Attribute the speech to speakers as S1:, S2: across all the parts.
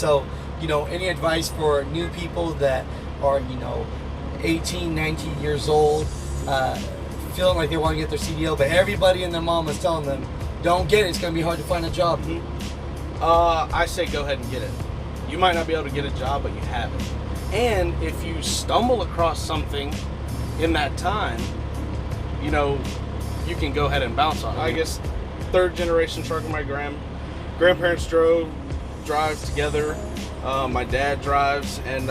S1: So, any advice for new people that are, 18, 19 years old, feeling like they want to get their CDL, but everybody and their mom is telling them, don't get it, it's going to be hard to find a job.
S2: I say go ahead and get it. You might not be able to get a job, but you have it. And if you stumble across something in that time, you can go ahead and bounce on it. I guess third generation trucker. My grandparents drive together. My dad drives, and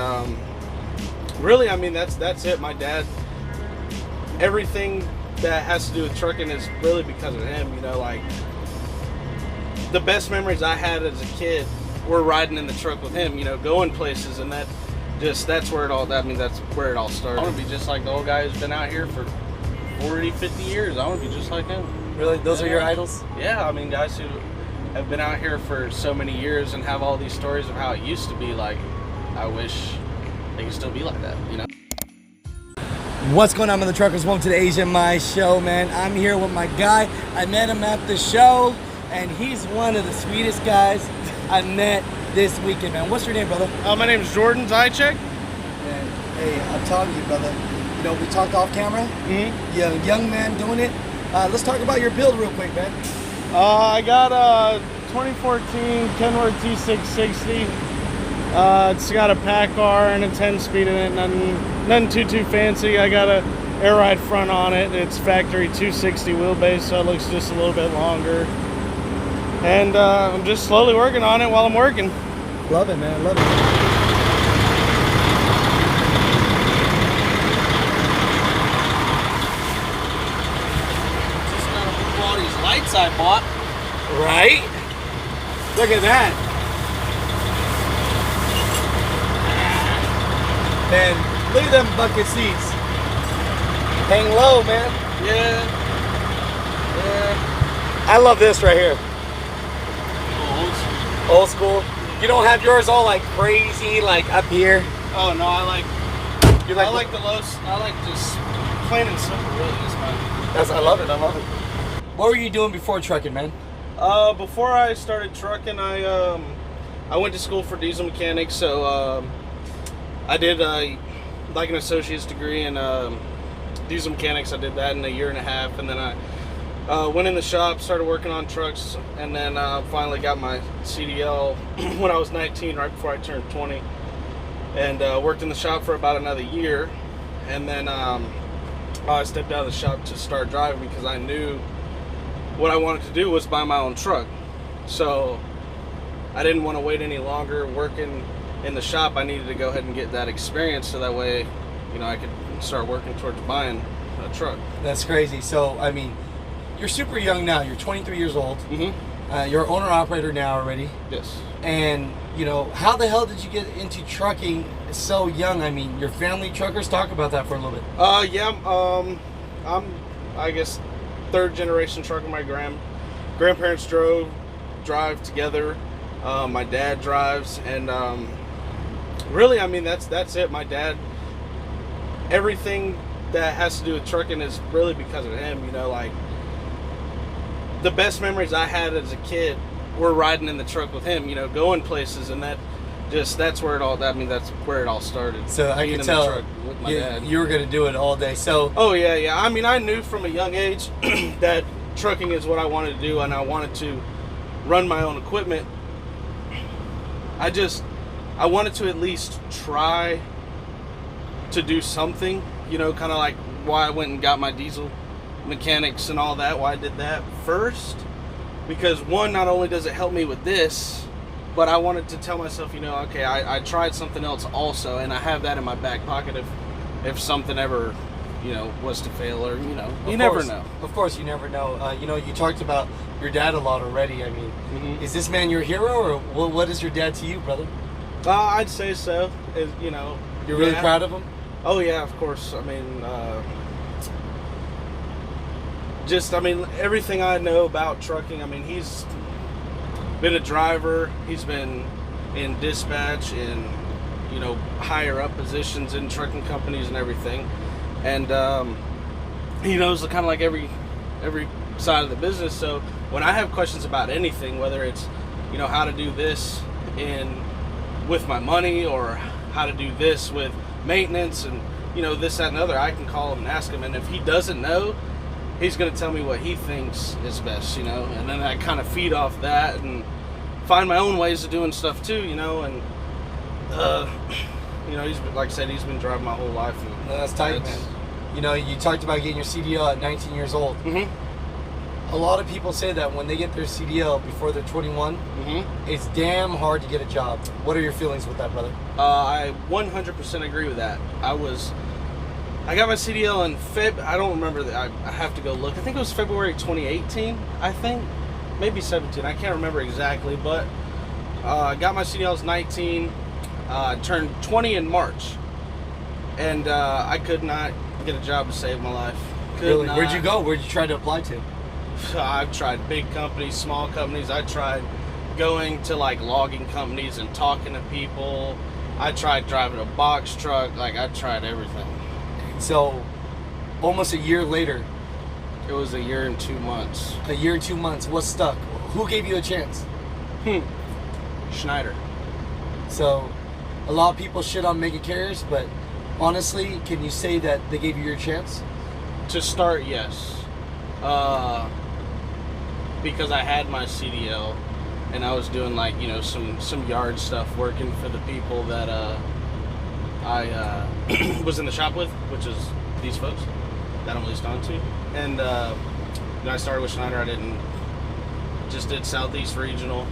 S2: really, I mean, that's it. My dad, everything that has to do with trucking is really because of him. Like the best memories I had as a kid were riding in the truck with him. Going places, and that's where it all started. I want to be just like the old guy who's been out here for 40, 50 years. I want to be just like him.
S1: Really? Those are your idols?
S2: Yeah, I mean, guys who have been out here for so many years and have all these stories of how it used to be. Like, I wish they could still be like that,
S1: What's going on with the truckers? Welcome to the Asia My Show, man. I'm here with my guy. I met him at the show, and he's one of the sweetest guys I met this weekend, man. What's your name, brother?
S2: My name is Jordan Zychek.
S1: Man, hey, I'm talking to you, brother. We talked off camera.
S2: Mm-hmm.
S1: You're a young man doing it. Let's talk about your build real quick, man.
S2: I got a 2014 Kenworth T660. It's got a pack car and a 10-speed in it. Nothing too fancy. I got a air ride front on it. It's factory 260 wheelbase, so it looks just a little bit longer. And I'm just slowly working on it while I'm working.
S1: Love it, man. Love it.
S2: Lights I bought.
S1: Right? Look at that. Man, look at them bucket seats. Hang low, man.
S2: Yeah.
S1: I love this right here.
S2: Old
S1: Old school. You don't have yours all like crazy, like up here.
S2: Oh no, I like the low. I like just plain and simple. Really,
S1: I love it. I love it. What were you doing before trucking, man?
S2: Before I started trucking, I went to school for diesel mechanics. So I did like an associate's degree in diesel mechanics. I did that in a year and a half, and then I went in the shop, started working on trucks, and then finally got my CDL when I was 19, right before I turned 20, and worked in the shop for about another year, and then I stepped out of the shop to start driving because I knew what I wanted to do was buy my own truck. So I didn't want to wait any longer working in the shop. I needed to go ahead and get that experience so that way, I could start working towards buying a truck.
S1: That's crazy. So, I mean, you're super young now. You're 23 years old.
S2: Mm-hmm.
S1: You're an owner-operator now already.
S2: Yes.
S1: And, how the hell did you get into trucking so young? I mean, your family truckers? Talk about that for a little bit.
S2: Yeah. I'm, I guess, third generation trucker. My grandparents drive together. My dad drives, and really, I mean, that's it. My dad, everything that has to do with trucking is really because of him. Like the best memories I had as a kid were riding in the truck with him. Going places, and that's where it all started.
S1: So I can tell
S2: with my dad.
S1: You were going to do it all day. So
S2: oh yeah. I mean, I knew from a young age that trucking is what I wanted to do, and I wanted to run my own equipment. I wanted to at least try to do something, kind of like why I went and got my diesel mechanics and all that, why I did that first. Because one, not only does it help me with this, but I wanted to tell myself, okay, I tried something else also, and I have that in my back pocket if something ever, was to fail, or, you never know.
S1: Of course, you never know. You talked about your dad a lot already. I mean,
S2: mm-hmm.
S1: Is this man your hero, or what is your dad to you, brother?
S2: I'd say so.
S1: You're really proud of him?
S2: Oh, yeah, of course. I mean, everything I know about trucking, I mean, he's been a driver, he's been in dispatch, in, higher up positions in trucking companies and everything. And he knows kind of like every side of the business. So when I have questions about anything, whether it's, how to do this in with my money or how to do this with maintenance and this, that, and the other, I can call him and ask him. And if he doesn't know, he's going to tell me what he thinks is best, and then I kind of feed off that and find my own ways of doing stuff too, and he's been, like I said, he's been driving my whole life. And
S1: that's tight, man. You talked about getting your CDL at 19 years old.
S2: Mm-hmm.
S1: A lot of people say that when they get their CDL before they're 21, it's damn hard to get a job. What are your feelings with that, brother?
S2: I 100% agree with that. I got my CDL in I don't remember. I have to go look. I think it was February 2018, I think. Maybe 17. I can't remember exactly, but I got my CDL as 19. Turned 20 in March. And I could not get a job to save my life.
S1: Really? Where'd you go? Where'd you try to apply to?
S2: I've tried big companies, small companies. I tried going to logging companies and talking to people. I tried driving a box truck. I tried everything.
S1: So, almost a year later.
S2: It was a year and 2 months.
S1: A year and 2 months. What stuck? Who gave you a chance?
S2: Schneider.
S1: So, a lot of people shit on mega carriers, but honestly, can you say that they gave you your chance?
S2: To start, yes. Because I had my CDL and I was doing some yard stuff, working for the people that I was in the shop with, which is these folks that I'm leased on to. And I started with Schneider. I just did Southeast Regional.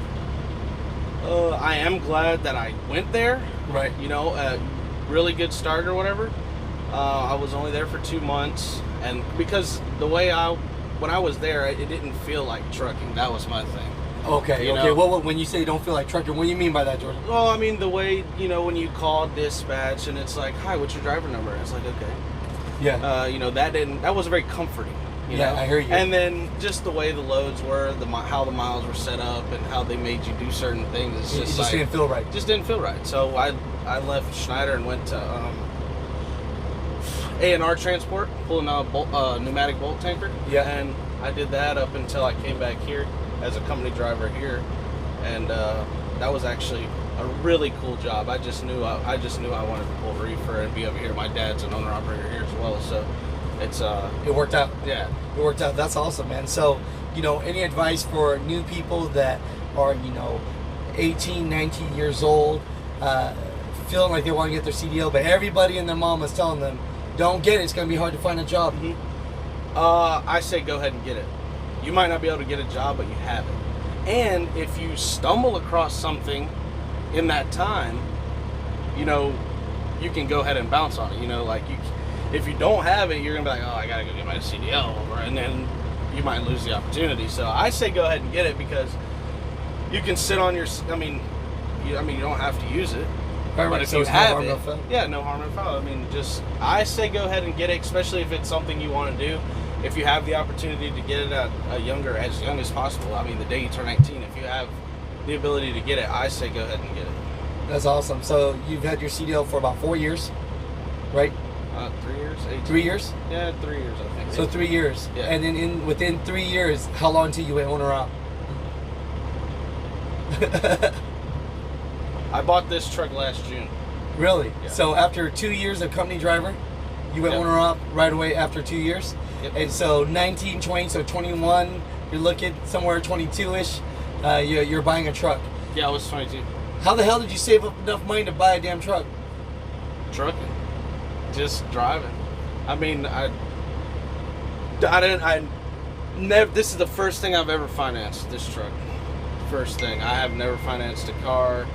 S2: I am glad that I went there.
S1: Right.
S2: A really good start or whatever. I was only there for 2 months, and because when I was there, it didn't feel like trucking. That was my thing.
S1: Okay. Well, when you say you don't feel like trucking, what do you mean by that, Jordan?
S2: Well, I mean the way when you call dispatch and it's like, "Hi, what's your driver number?" And it's like, okay.
S1: Yeah.
S2: That wasn't very comforting.
S1: Yeah, I hear you.
S2: And then just the way the loads were, how the miles were set up, and how they made you do certain things.
S1: It just didn't feel right.
S2: Just didn't feel right. So I left Schneider and went to A&R Transport, pulling a pneumatic bolt tanker.
S1: Yeah.
S2: And I did that up until I came back here as a company driver here, and that was actually a really cool job. I just knew I wanted to pull reefer and be over here. My dad's an owner operator here as well, so it
S1: worked out.
S2: Yeah,
S1: it worked out. That's awesome, man. So any advice for new people that are 18, 19 years old, feeling like they want to get their CDL, but everybody and their mom is telling them, don't get it, it's going to be hard to find a job?
S2: I say go ahead and get it. You might not be able to get a job, but you have it. And if you stumble across something in that time, you can go ahead and bounce on it. If you don't have it, you're going to be like, oh, I got to go get my CDL, and then you might lose the opportunity. So I say go ahead and get it, because you can sit on your, you don't have to use it. But if you have it, no harm, no foul. I say go ahead and get it, especially if it's something you want to do. If you have the opportunity to get it at as young as possible. The day you turn 18, if you have the ability to get it, I say go ahead and get it.
S1: That's awesome. So you've had your CDL for about 4 years, right?
S2: 3 years.
S1: 3 years?
S2: Yeah, 3 years, I think.
S1: So 3 years.
S2: Yeah.
S1: And then within 3 years, how long until you went owner op?
S2: I bought this truck last June.
S1: Really?
S2: Yeah.
S1: So after 2 years of company driver, you went owner op right away after 2 years?
S2: Yep.
S1: And so 19, 20, so 21, you're looking somewhere 22-ish, you're buying a truck.
S2: Yeah, I was 22.
S1: How the hell did you save up enough money to buy a damn truck?
S2: Trucking. Just driving. This is the first thing I've ever financed, this truck. First thing. I have never financed a car.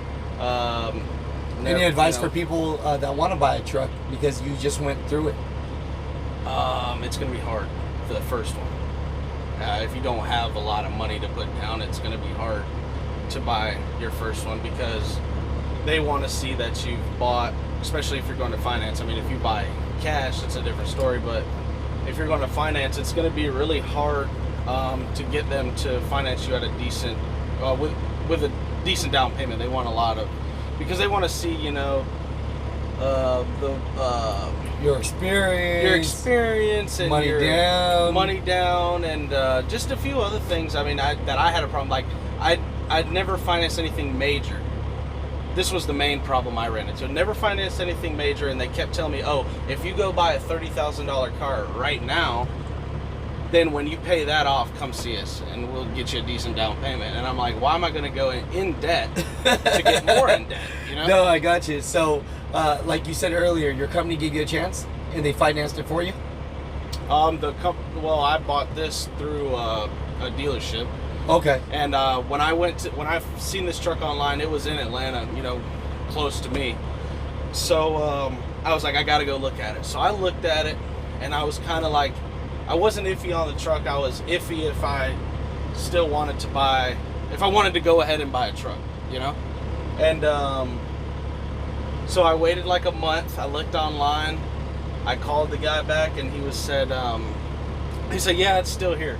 S1: Any advice for people that want to buy a truck because you just went through it?
S2: It's going to be hard for the first one. If you don't have a lot of money to put down, it's going to be hard to buy your first one, because they want to see that you've bought, especially if you're going to finance. If you buy cash, it's a different story, but if you're going to finance, it's going to be really hard to get them to finance you at a decent, with a decent down payment. They want a lot of, because they want to see, your experience and
S1: money
S2: down, and just a few other things. I had a problem. I'd never financed anything major, this was the main problem I ran into. Never financed anything major, and they kept telling me, oh, if you go buy a $30,000 car right now, then when you pay that off, come see us, and we'll get you a decent down payment. And I'm like, why am I going to go in debt to get more in debt? You know?
S1: No, I got you. So, like you said earlier, your company gave you a chance, and they financed it for you?
S2: Well, I bought this through a dealership.
S1: Okay.
S2: And when I've seen this truck online, it was in Atlanta, you know, close to me. So I was like, I got to go look at it. So I looked at it, and I was kind of like, I wasn't iffy on the truck. I was iffy if I still wanted to buy, if I wanted to go ahead and buy a truck, you know? And so I waited like a month. I looked online. I called the guy back, and he said, yeah, it's still here.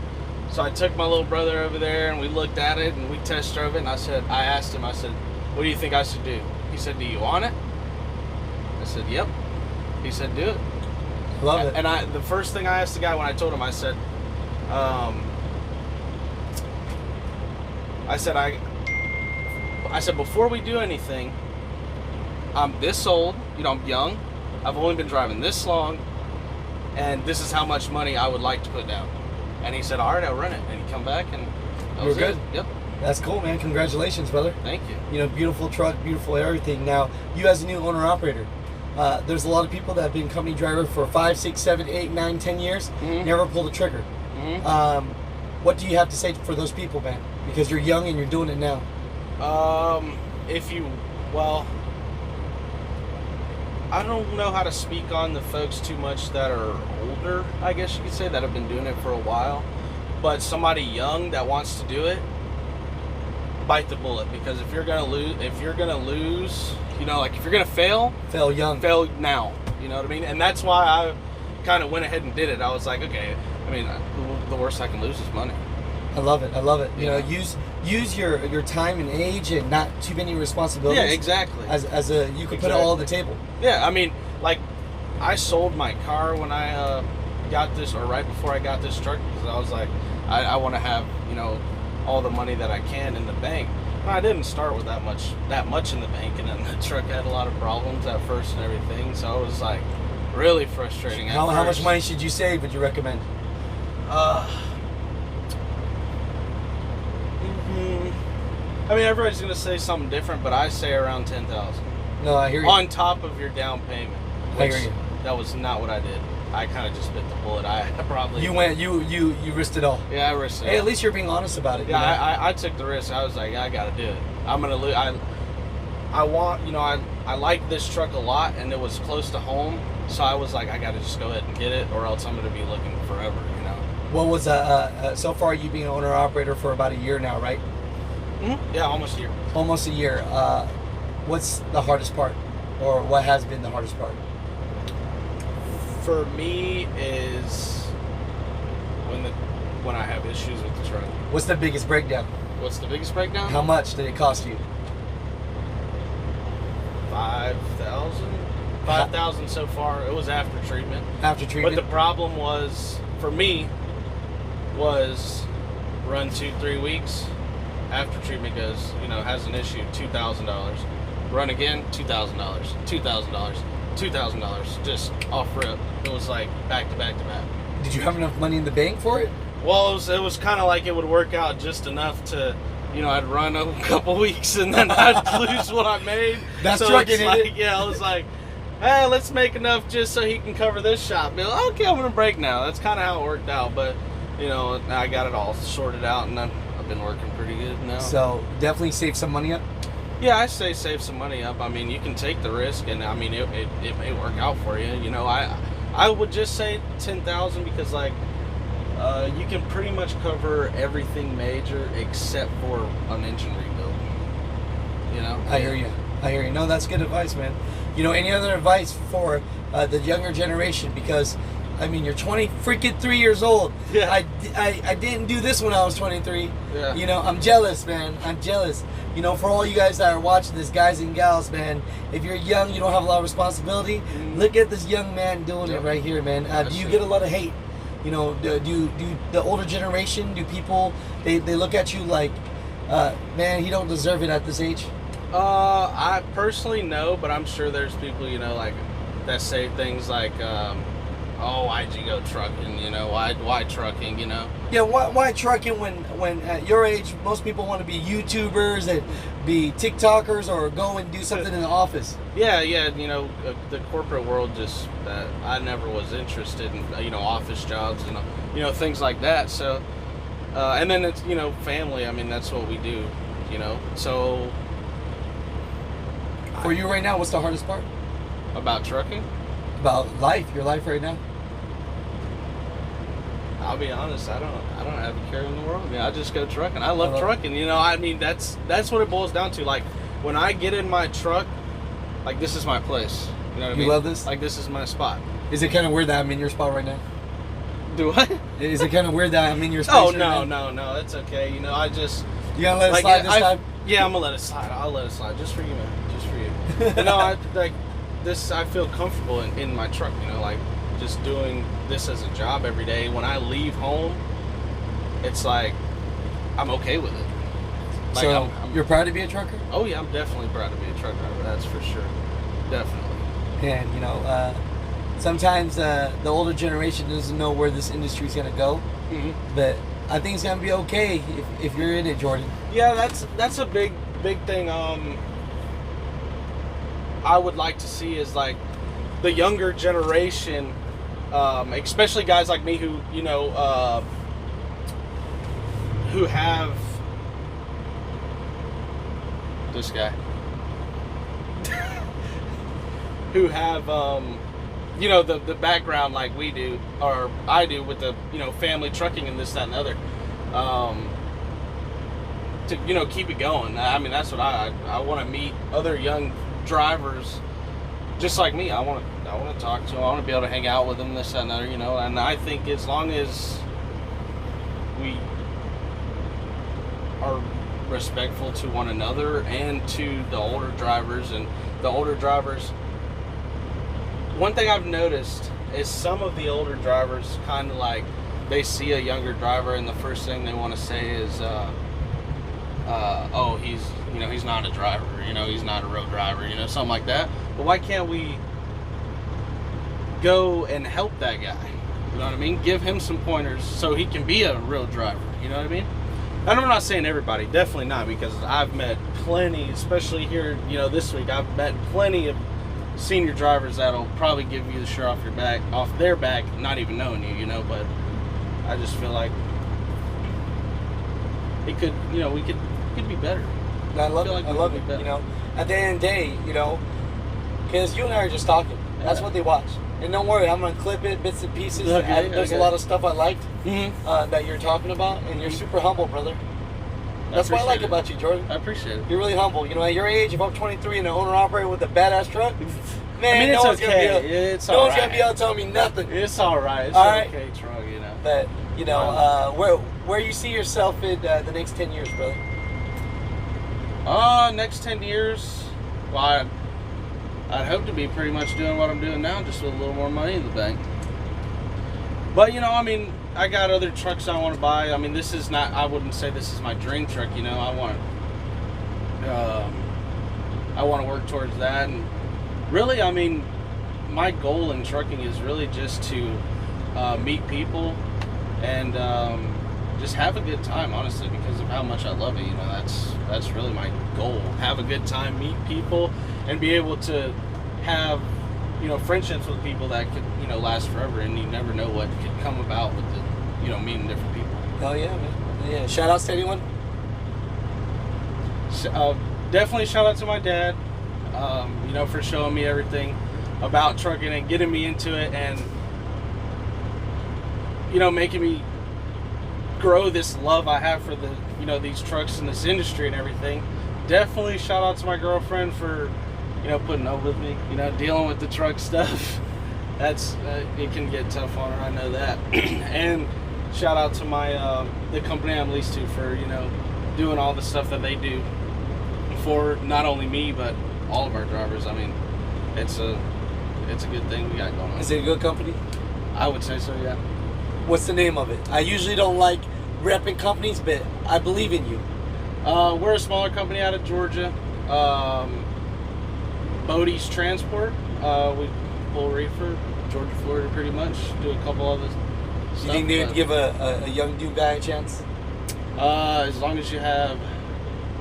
S2: So I took my little brother over there, and we looked at it, and we test drove it, and I asked him, what do you think I should do? He said, do you want it? I said, yep. He said, do it.
S1: Love it.
S2: And the first thing I asked the guy when I told him, I said, before we do anything, I'm this old, you know, I'm young, I've only been driving this long, and this is how much money I would like to put down. And he said, all right, I'll run it. And he come back, and that was
S1: good.
S2: It. Yep.
S1: That's cool, man. Congratulations, brother.
S2: Thank you.
S1: You know, beautiful truck, beautiful everything. Now, you as a new owner-operator, there's a lot of people that have been company driver for 5, 6, 7, 8, 9, 10 years, never pulled a trigger. What do you have to say for those people, man? Because you're young and you're doing it now.
S2: I don't know how to speak on the folks too much that are older, I guess you could say, that have been doing it for a while. But somebody young that wants to do it, bite the bullet. Because if you're gonna lose, you know, like if you're gonna fail
S1: young,
S2: fail now. You know what I mean? And that's why I kind of went ahead and did it. I was like, okay, I mean, the worst I can lose is money.
S1: I love it. You know, use your time and age and not too many responsibilities.
S2: Yeah, exactly.
S1: As you can put it all on the table.
S2: Yeah, I mean, like, I sold my car when I got this, or right before I got this truck, because I was like, I want to have, you know, all the money that I can in the bank. And I didn't start with that much in the bank, and then the truck had a lot of problems at first and everything, so it was like really frustrating.
S1: How much money should you save? Would you recommend?
S2: I mean, everybody's gonna say something different, but I say around 10,000.
S1: No, I hear you.
S2: On top of your down payment.
S1: I hear you.
S2: That was not what I did. I kind of just bit the bullet. I probably.
S1: You risked it all.
S2: Yeah, I risked it.
S1: Hey, at least you're being honest about it.
S2: Yeah,
S1: you know?
S2: I took the risk. I was like, I gotta do it. I'm gonna lose. I want, you know, I like this truck a lot, and it was close to home, so I was like, I gotta just go ahead and get it, or else I'm gonna be looking forever, you know.
S1: What was so far? You being an owner operator for about a year now, right?
S2: Yeah, almost a year.
S1: Almost a year. What's the hardest part, or what has been the hardest part?
S2: For me is when I have issues with the truck.
S1: What's the biggest breakdown?
S2: What's the biggest breakdown?
S1: How much did it cost you?
S2: 5,000. 5,000 so far. It was after treatment.
S1: After treatment.
S2: But the problem was, for me, was run 2-3 weeks. After treatment goes, you know, has an issue, $2,000. Run again, $2,000. $2,000. $2,000. Just off rip. It was like back to back to back.
S1: Did you have enough money in the bank for it?
S2: Well, it was kind of like it would work out just enough to, you know, I'd run a couple weeks and then I'd lose what I made.
S1: That's
S2: so
S1: trucking,
S2: it's like,
S1: it?
S2: yeah, I was like, hey, let's make enough just so he can cover this shop bill. Okay, I'm gonna break now. That's kind of how it worked out. But you know, I got it all sorted out, and I've been working pretty good now.
S1: So definitely save some money up.
S2: Yeah, I say save some money up. I mean, you can take the risk, and I mean, it may work out for you. You know, I would just say 10,000 because like you can pretty much cover everything major except for an engine rebuild. You know.
S1: I hear you. No, that's good advice, man. You know, any other advice for the younger generation? Because I mean, you're 23 years old.
S2: Yeah.
S1: I didn't do this when I was 23.
S2: Yeah.
S1: You know, I'm jealous, man. I'm jealous. You know, for all you guys that are watching this, guys and gals, man, if you're young, you don't have a lot of responsibility, look at this young man doing it right here, man. Do you get a lot of hate? You know, do the older generation, do people, they look at you like, man, he don't deserve it at this age?
S2: I personally no, but I'm sure there's people, like that say things like, "Oh, why'd you go trucking? Why trucking?
S1: Yeah, why trucking when at your age most people want to be YouTubers and be TikTokers or go and do something in the office.
S2: Yeah, the corporate world just I never was interested in office jobs and things like that. So, and then it's family. I mean that's what we do. So.
S1: For you right now, what's the hardest part?
S2: About trucking?
S1: About your life right now?
S2: I'll be honest, I don't have a care in the world. I mean, I just go trucking. I love trucking. I mean, that's what it boils down to. Like, when I get in my truck, like, this is my place. You know what I mean?
S1: You love this?
S2: Like, this is my spot.
S1: Is it kind of weird that I'm in your spot right now?
S2: Do what?
S1: Is it kind of weird that I'm in your space
S2: Oh,
S1: right now?
S2: no, that's okay. I just...
S1: You gonna let it slide this time?
S2: Yeah, I'm gonna let it slide. I'll let it slide. Just for you, man. Just for you. I feel comfortable in my truck, like just doing this as a job every day. When I leave home, it's like I'm okay with it. Like,
S1: so you're proud to be a trucker?
S2: Oh yeah, I'm definitely proud to be a truck driver. That's for sure. Definitely.
S1: And sometimes the older generation doesn't know where this industry is gonna go, but I think it's gonna be okay if you're in it, Jordan.
S2: Yeah, that's a big thing. I would like to see is like the younger generation, especially guys like me who who have this guy, who have the background like we do or I do with the family trucking and this, that, and the other. To keep it going. I mean that's what I want to meet other young drivers just like me. I want to talk to them. I want to be able to hang out with them, this, that, and other, and I think as long as we are respectful to one another and to the older drivers, one thing I've noticed is some of the older drivers kind of like they see a younger driver and the first thing they want to say is oh, he's not a driver, he's not a road driver, something like that. But why can't we go and help that guy? You know what I mean? Give him some pointers so he can be a road driver. You know what I mean? And I'm not saying everybody, definitely not, because I've met plenty, especially here, this week, I've met plenty of senior drivers that'll probably give you the shirt off their back, not even knowing you, but I just feel like it could, we could be better.
S1: I love it. At the end of the day, because you and I are just talking. That's what they watch. And don't worry, I'm gonna clip it, bits and pieces. There's a lot of stuff I liked that you're talking about, and you're super humble, brother. That's what I like about you, Jordan.
S2: I appreciate it.
S1: You're really humble. At your age, if I'm 23 and an owner-operator with a badass truck, man,
S2: it's
S1: no one's
S2: okay.
S1: gonna be able to tell me nothing.
S2: It's all right. It's
S1: all
S2: right. Okay, truck,
S1: But where you see yourself in the next 10 years, brother?
S2: Next 10 years, well, I'd hope to be pretty much doing what I'm doing now, just with a little more money in the bank. But, I got other trucks I want to buy. I mean, I wouldn't say this is my dream truck, I want to work towards that. And really, my goal in trucking is really just to meet people and just have a good time, honestly, because of how much I love it. That's really my goal. Have a good time, meet people, and be able to have friendships with people that could last forever. And you never know what could come about with meeting different people.
S1: Oh yeah, man. Yeah. Shout outs to anyone.
S2: Definitely shout out to my dad. For showing me everything about trucking and getting me into it, and making me grow this love I have for these trucks and this industry and everything. Definitely shout out to my girlfriend for putting up with me, dealing with the truck stuff. That's it can get tough on her, I know that. And shout out to my the company I'm leased to for doing all the stuff that they do for not only me but all of our drivers. It's a good thing we got going on.
S1: Is it a good company?
S2: I would say so, yeah.
S1: What's the name of it? I usually don't like repping companies, but I believe in you.
S2: We're a smaller company out of Georgia. Bodie's Transport. We pull reefer, Georgia, Florida, pretty much. Do a couple other stuff.
S1: Do you think they would give a young dude guy a chance?
S2: As long as you have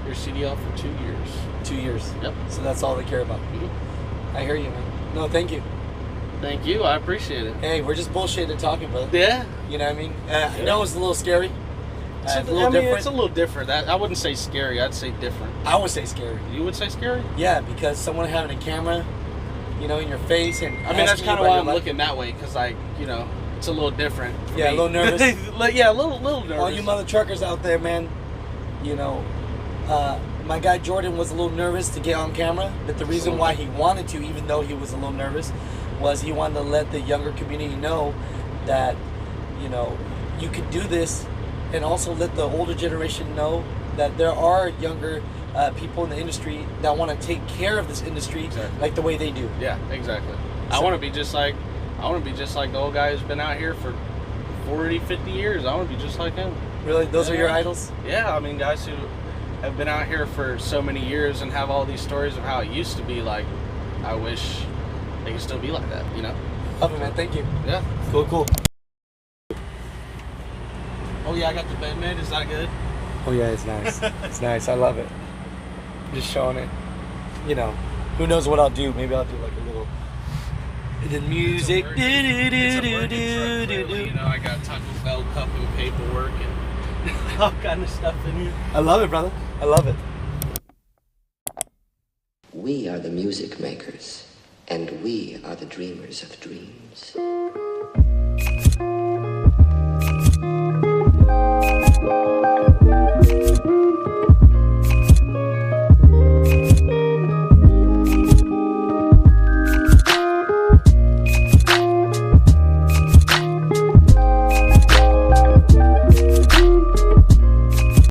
S2: your CDL for 2 years.
S1: 2 years.
S2: Yep.
S1: So that's all they care about.
S2: Mm-hmm.
S1: I hear you, man. No, thank you.
S2: Thank you. I appreciate it.
S1: Hey, we're just bullshitting talking, brother.
S2: Yeah.
S1: You know what I mean? I know it's a little scary.
S2: It's
S1: a little different.
S2: It's a little different. I wouldn't say scary. I'd say different.
S1: I would say scary.
S2: You would say scary?
S1: Yeah, because someone having a camera, you know, in your face and
S2: I mean, that's kind of why I'm looking that way, because it's a little different.
S1: Yeah,
S2: me.
S1: a little nervous.
S2: Yeah, a little nervous.
S1: All you mother truckers out there, man, you know, my guy Jordan was a little nervous to get on camera, but the reason why he wanted to, even though he was a little nervous, was he wanted to let the younger community know that, you know, you could do this, and also let the older generation know that there are younger people in the industry that want to take care of this industry like the way they do.
S2: Yeah, exactly. So, I want to be just like the old guy who's been out here for 40, 50 years. I want to be just like him.
S1: Really? Those are your idols?
S2: Yeah, I mean, guys who have been out here for so many years and have all these stories of how it used to be. Like, I wish they could still be like that, you know?
S1: Love it, man. Thank you.
S2: Yeah.
S1: Cool.
S2: Oh, yeah, I got the bed made. Is that good?
S1: Oh, yeah, it's nice. It's nice. I love it. Just showing it. You know, who knows what I'll do. Maybe I'll do like a little... The music.
S2: You know, I got Taco Bell cup and paperwork and all kind of stuff in here.
S1: I love it, brother. I love it.
S3: We are the music makers, and we are the dreamers of dreams.